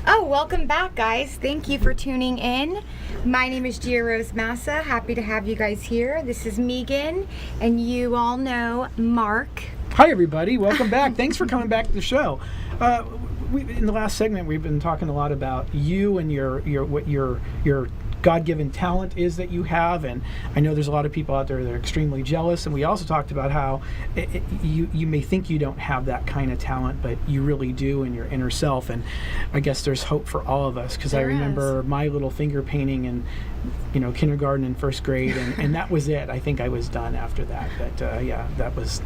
Oh, welcome back, guys. Thank you for tuning in. My name is Gia Rose Massa. Happy to have you guys here. This is Megan, and you all know Mark. Hi, everybody. Welcome back. Thanks for coming back to the show. In the last segment, we've been talking a lot about you and what your God-given talent is that you have, and I know there's a lot of people out there that are extremely jealous. And we also talked about how you may think you don't have that kind of talent, but you really do in your inner self. And I guess there's hope for all of us, because I remember my little finger painting in kindergarten and first grade, and that was it. I think I was done after that. But yeah, that was.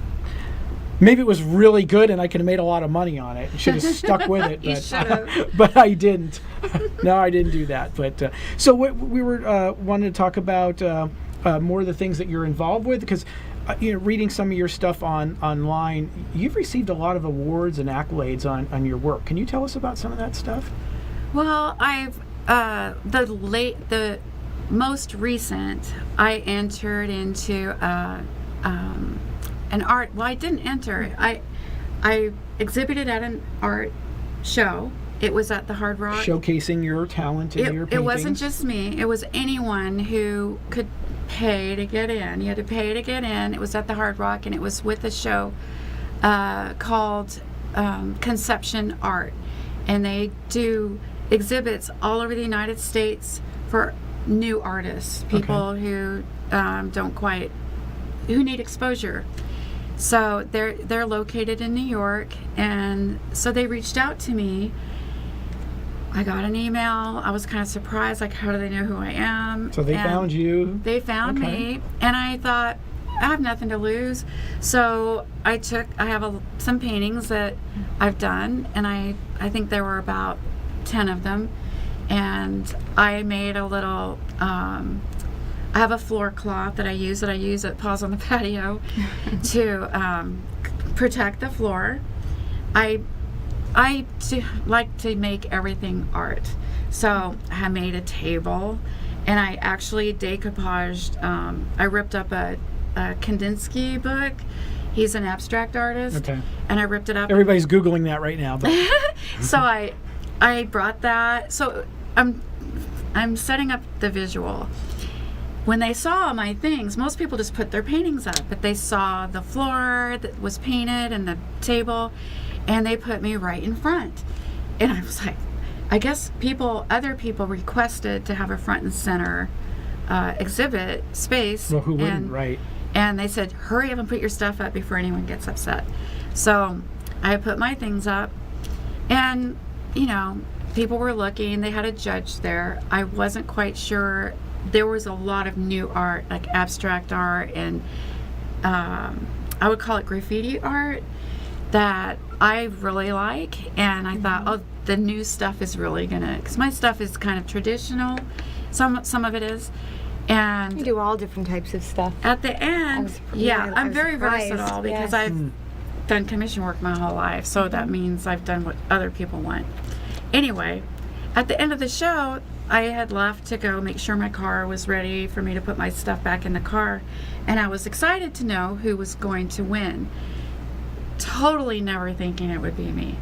Maybe it was really good and I could have made a lot of money on it. Should have stuck with it, but I didn't. No, I didn't do that. But so what we were wanting to talk about more of the things that you're involved with, because reading some of your stuff online, you've received a lot of awards and accolades on your work. Can you tell us about some of that stuff? Well, I've the most recent, I entered into an art. Well, I didn't enter. I exhibited at an art show. It was at the Hard Rock. Showcasing your talent and your paintings. It wasn't just me. It was anyone who could pay to get in. You had to pay to get in. It was at the Hard Rock, and it was with a show called Conception Art. And they do exhibits all over the United States for new artists, people who who need exposure. So they're located in New York, and so they reached out to me. I got an email. I was kind of surprised, like, how do they know who I am? So they found you. They found me, and I thought, I have nothing to lose. So I have some paintings that I've done, and I think there were about 10 of them, and I made a little. I have a floor cloth that I use at Paws on the Patio to protect the floor. I like to make everything art. So I made a table, and I actually decoupaged, I ripped up a Kandinsky book. He's an abstract artist. Okay. And I ripped it up. Everybody's Googling that right now. But. So I brought that. So I'm setting up the visual. When they saw my things, most people just put their paintings up, but they saw the floor that was painted and the table, and they put me right in front. And I was like, I guess other people requested to have a front and center exhibit space. Well, who wouldn't, right? And they said, hurry up and put your stuff up before anyone gets upset. So I put my things up, and people were looking. They had a judge there. I wasn't quite sure. There was a lot of new art, like abstract art, and I would call it graffiti art, that I really like. And I thought, the new stuff is really because my stuff is kind of traditional. Some of it is. And you do all different types of stuff. At the end, I'm very versatile because I've done commission work my whole life. So that means I've done what other people want. Anyway, at the end of the show, I had left to go make sure my car was ready for me to put my stuff back in the car, and I was excited to know who was going to win. Totally never thinking it would be me.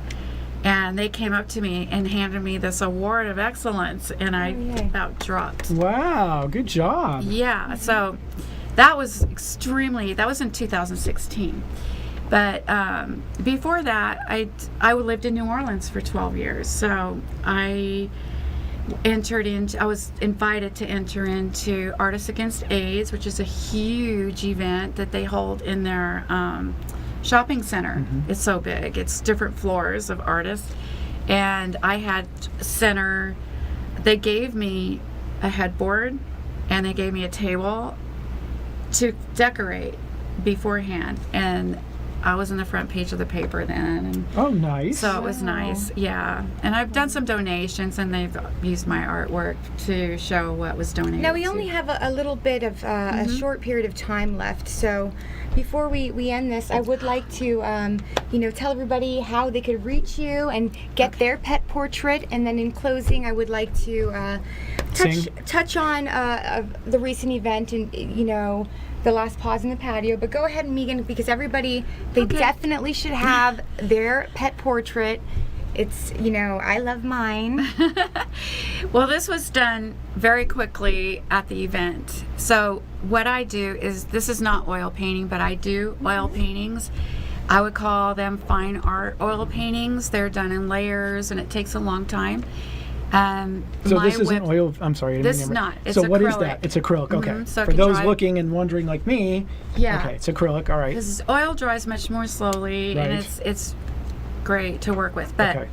And they came up to me and handed me this award of excellence, and I about dropped. Wow, good job. Yeah, so that was that was in 2016. But before that, I lived in New Orleans for 12 years, so I was invited to enter into Artists Against AIDS, which is a huge event that they hold in their shopping center. It's so big. It's different floors of artists. And I had they gave me a headboard, and they gave me a table to decorate beforehand. And I was in the front page of the paper then. And oh, nice. So it was nice, yeah. And I've done some donations, and they've used my artwork to show what was donated. Now, we only have a little bit of a short period of time left, so before we end this, I would like to, tell everybody how they could reach you and get their pet portrait, and then in closing, I would like to touch on the recent event and, the last Paws in the Patio. But go ahead, Megan, because everybody, they definitely should have their pet portrait it's, I love mine. Well, this was done very quickly at the event. So what I do is, this is not oil painting, but I do oil paintings. I would call them fine art oil paintings. They're done in layers, and it takes a long time. So this isn't oil. I'm sorry. I didn't This mean is to- not. It's so what is acrylic. that? It's acrylic. Okay. So it For can those dry- looking and wondering like me. Yeah. Okay, it's acrylic. All right. Because oil dries much more slowly, and Right. it's great to work with. But Okay.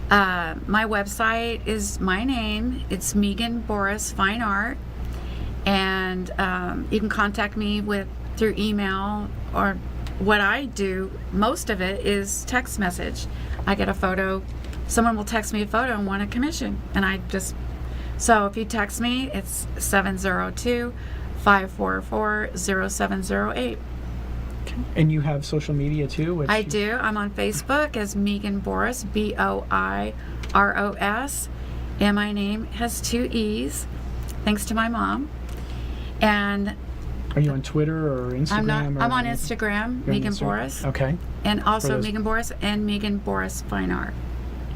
my website is my name. It's Megan Boris Fine Art, and you can contact me through email, or what I do. Most of it is text message. I get a photo. Someone will text me a photo and want a commission, and so if you text me, it's 702-544-0708. And you have social media too? Which I do. I'm on Facebook as Megan Boris, Boiros, and my name has 2 E's, thanks to my mom. And Are you on Twitter or Instagram? I'm on Instagram, You're on Megan Instagram. Boris, Okay. and For also those- Megan Boris and Megan Boris Fine Art.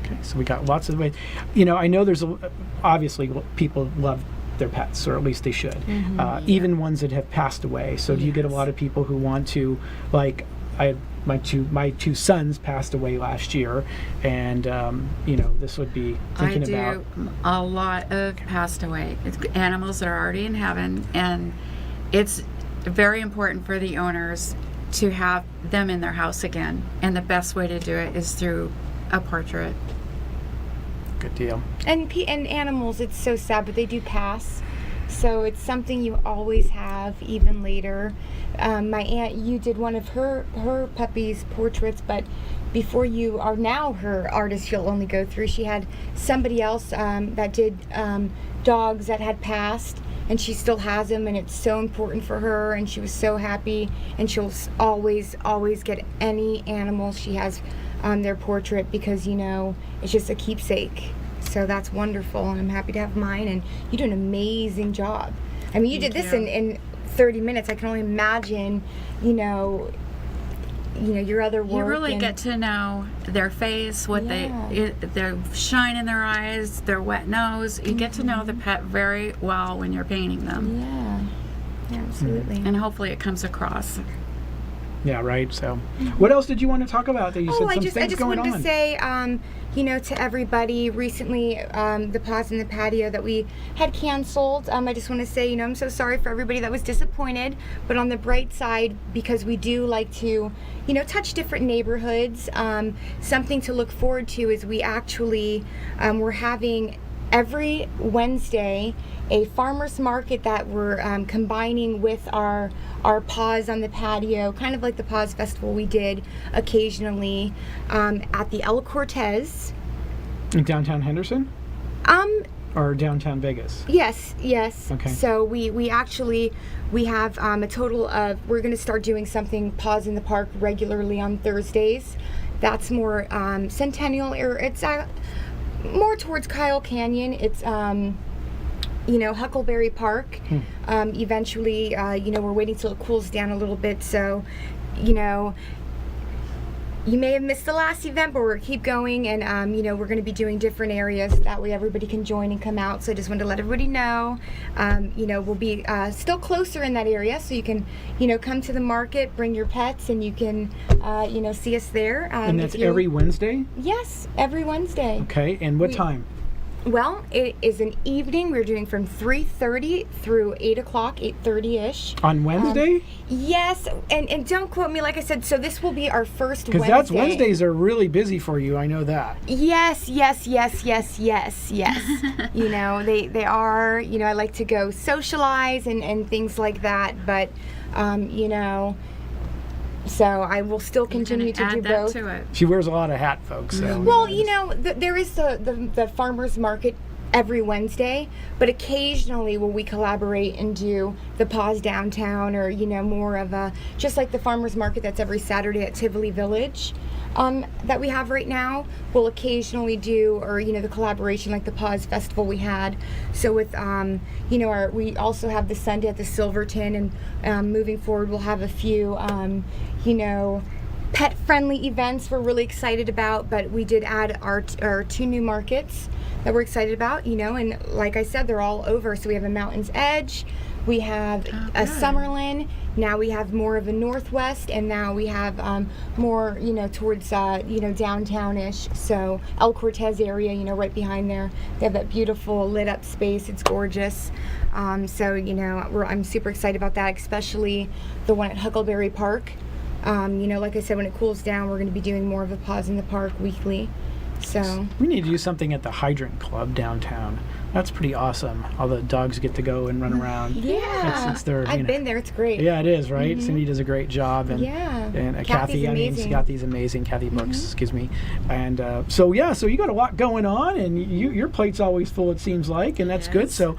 Okay. So we got lots of ways. I know there's obviously people love their pets, or at least they should. Even ones that have passed away. So do you get a lot of people who want to, like, my two sons passed away last year, and this would be thinking I do about. a lot of passed away. It's animals that are already in heaven, and it's very important for the owners to have them in their house again. And the best way to do it is through a portrait. Good deal. And animals, it's so sad, but they do pass. So it's something you always have, even later. My aunt, you did one of her puppy's portraits, but before you are now her artist, you'll only go through. She had somebody else that did dogs that had passed, and she still has them, and it's so important for her, and she was so happy, and she'll always get any animal she has on their portrait, because it's just a keepsake. So that's wonderful, and I'm happy to have mine, and you do an amazing job. I mean, you did this in 30 minutes. I can only imagine, your other work. You really get to know their face, what their shine in their eyes, their wet nose. You get to know the pet very well when you're painting them. Yeah, absolutely. And hopefully it comes across. Yeah, right. So, what else did you want to talk about? That you said I some just things going wanted on. to say, to everybody recently, the Paws in the Patio that we had canceled. I just want to say, I'm so sorry for everybody that was disappointed. But on the bright side, because we do like to, touch different neighborhoods, something to look forward to is we actually, we're having every Wednesday a farmer's market that we're combining with our Paws on the Patio, kind of like the Paws Festival we did occasionally at the El Cortez. In downtown Henderson? Or downtown Vegas? Yes. Okay. So we have a total of, we're going to start doing something Paws in the Park regularly on Thursdays. That's more Centennial, or it's more towards Kyle Canyon. It's Huckleberry Park. Eventually, we're waiting till it cools down a little bit. So, you may have missed the last event, but we're keep going, and we're going to be doing different areas. That way, everybody can join and come out. So, I just wanted to let everybody know. We'll be still closer in that area, so you can, come to the market, bring your pets, and you can, see us there. And that's every Wednesday? Yes, every Wednesday. Okay. And what time? Well, it is an evening. We're doing from 3:30 through 8 o'clock, 8:30-ish. On Wednesday? Yes, and don't quote me, like I said, so this will be our first Wednesday. Because that's Wednesdays are really busy for you, I know that. Yes. They are, I like to go socialize and things like that, but, so I will still continue to do add that both. to it. She wears a lot of hats, folks. So. Well, there is the farmers market every Wednesday, but occasionally will we collaborate and do the Paws downtown, or more of a, just like the farmers market that's every Saturday at Tivoli Village that we have right now. We'll occasionally do, or the collaboration like the Paws Festival we had. So with we also have the Sunday at the Silverton, and moving forward we'll have a few pet-friendly events we're really excited about, but we did add our 2 new markets that we're excited about, and like I said, they're all over. So we have a Mountain's Edge, we have a Summerlin, now we have more of a Northwest, and now we have more, towards, downtown-ish. So El Cortez area, right behind there. They have that beautiful lit up space. It's gorgeous. So, I'm super excited about that, especially the one at Huckleberry Park. Like I said, when it cools down, we're going to be doing more of a Paws in the Park weekly. So we need to do something at the Hydrant Club downtown. That's pretty awesome. All the dogs get to go and run around. Yeah, it's their, I've been there. It's great. Yeah, it is, right? Cindy does a great job, and Kathy, Kathy's amazing. Kathy Brooks, excuse me. And so you got a lot going on, and your plate's always full, it seems like, and that's good. So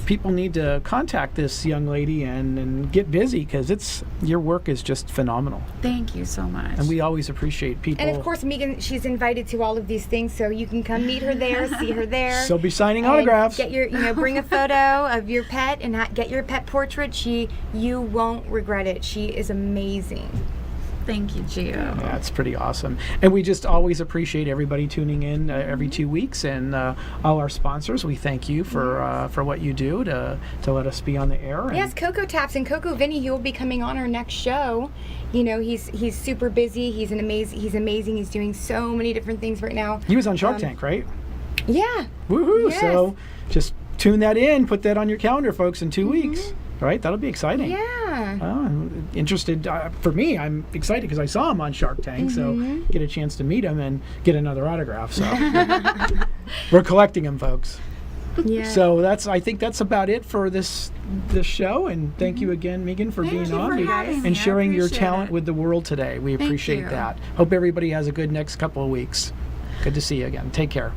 people need to contact this young lady and get busy, because your work is just phenomenal. Thank you so much. And we always appreciate people. And of course, Megan, she's invited to all of these things, so you can come meet her there, see her there. She'll be signing autographs. Get your, bring a photo of your pet and get your pet portrait. You won't regret it. She is amazing. Thank you, Gio. That's pretty awesome. And we just always appreciate everybody tuning in every 2 weeks, and all our sponsors. We thank you for what you do to let us be on the air. Yes, Coco Taps and Coco Vinny. He will be coming on our next show. He's super busy. He's amazing. He's doing so many different things right now. He was on Shark Tank, right? Yeah. Woohoo! Yes. So just tune that in. Put that on your calendar, folks. In 2 weeks. Right, that'll be exciting. Yeah. I'm interested. For me, I'm excited because I saw him on Shark Tank, so get a chance to meet him and get another autograph. So we're collecting them, folks. Yeah. So I think that's about it for this show. And thank you again, Megan, for being on and sharing your talent with the world today. We appreciate that. Hope everybody has a good next couple of weeks. Good to see you again. Take care.